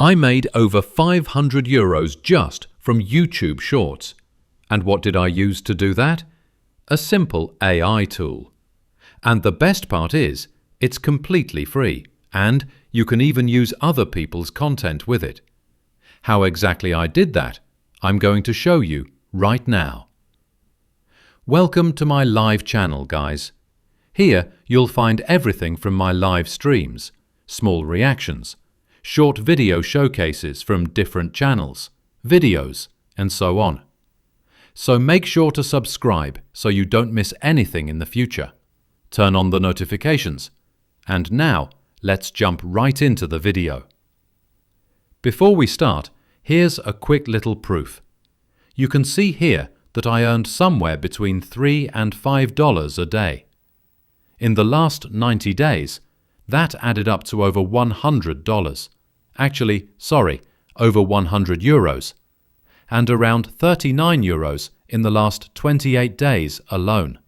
I made over €500 just from YouTube Shorts. And what did I use to do that? A simple AI tool. And the best part is, it's completely free, and you can even use other people's content with it. How exactly I did that, I'm going to show you right now. Welcome to my live channel, guys. Here you'll find everything from my live streams, small reactions, short video showcases from different channels, videos, and so on. So make sure to subscribe so you don't miss anything in the future. Turn on the notifications. And now, let's jump right into the video. Before we start, here's a quick little proof. You can see here that I earned somewhere between $3 and $5 a day. In the last 90 days, that added up to over $100. Over €100, and around €39 in the last 28 days alone.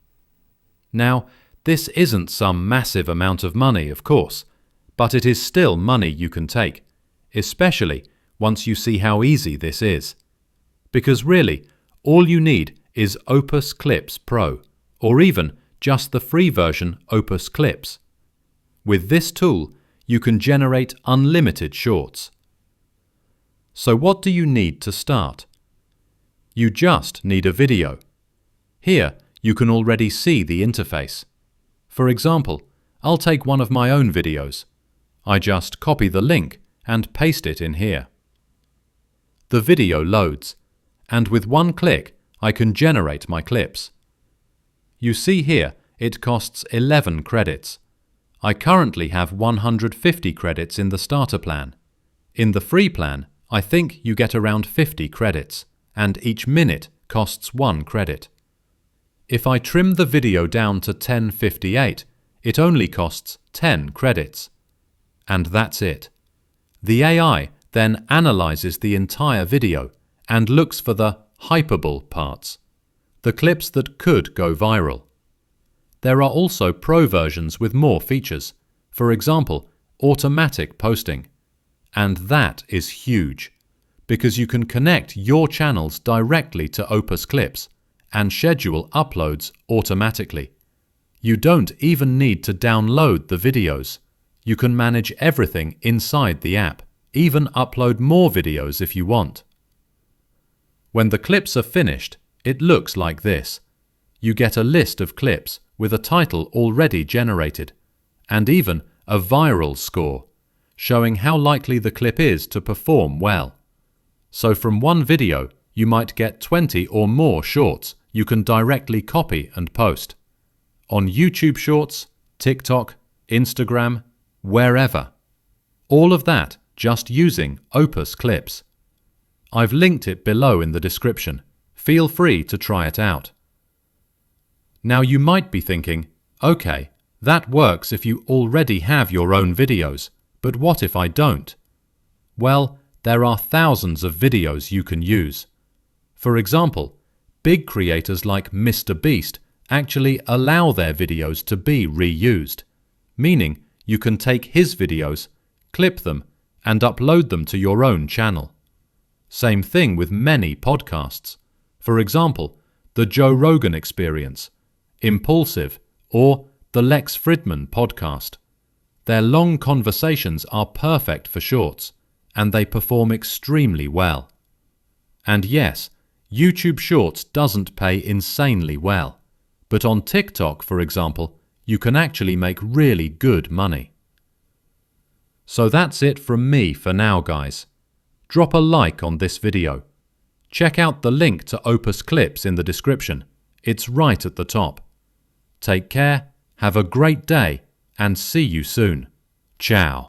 Now, this isn't some massive amount of money, of course, but it is still money you can take, especially once you see how easy this is. Because really, all you need is Opus Clips Pro, or even just the free version Opus Clips. With this tool, you can generate unlimited shorts. So what do you need to start? You just need a video. Here, you can already see the interface. For example, I'll take one of my own videos. I just copy the link and paste it in here. The video loads, and with one click, I can generate my clips. You see here, it costs 11 credits. I currently have 150 credits in the starter plan. In the free plan, I think you get around 50 credits, and each minute costs 1 credit. If I trim the video down to 10:58, it only costs 10 credits. And that's it. The AI then analyzes the entire video and looks for the hypeable parts, the clips that could go viral. There are also pro versions with more features, for example, automatic posting. And that is huge, because you can connect your channels directly to Opus Clips and schedule uploads automatically. You don't even need to download the videos. You can manage everything inside the app, even upload more videos if you want. When the clips are finished, it looks like this. You get a list of clips with a title already generated, and even a viral score, showing how likely the clip is to perform well. So from one video, you might get 20 or more shorts you can directly copy and post. On YouTube Shorts, TikTok, Instagram, wherever. All of that just using Opus Clips. I've linked it below in the description. Feel free to try it out. Now you might be thinking, okay, that works if you already have your own videos, but what if I don't? Well, there are thousands of videos you can use. For example, big creators like Mr. Beast actually allow their videos to be reused, meaning you can take his videos, clip them, and upload them to your own channel. Same thing with many podcasts. For example, The Joe Rogan Experience, Impulsive, or the Lex Fridman podcast. Their long conversations are perfect for shorts, and they perform extremely well. And yes, YouTube Shorts doesn't pay insanely well, but on TikTok, for example, you can actually make really good money. So that's it from me for now, guys. Drop a like on this video. Check out the link to Opus Clips in the description. It's right at the top. Take care, have a great day, and see you soon. Ciao.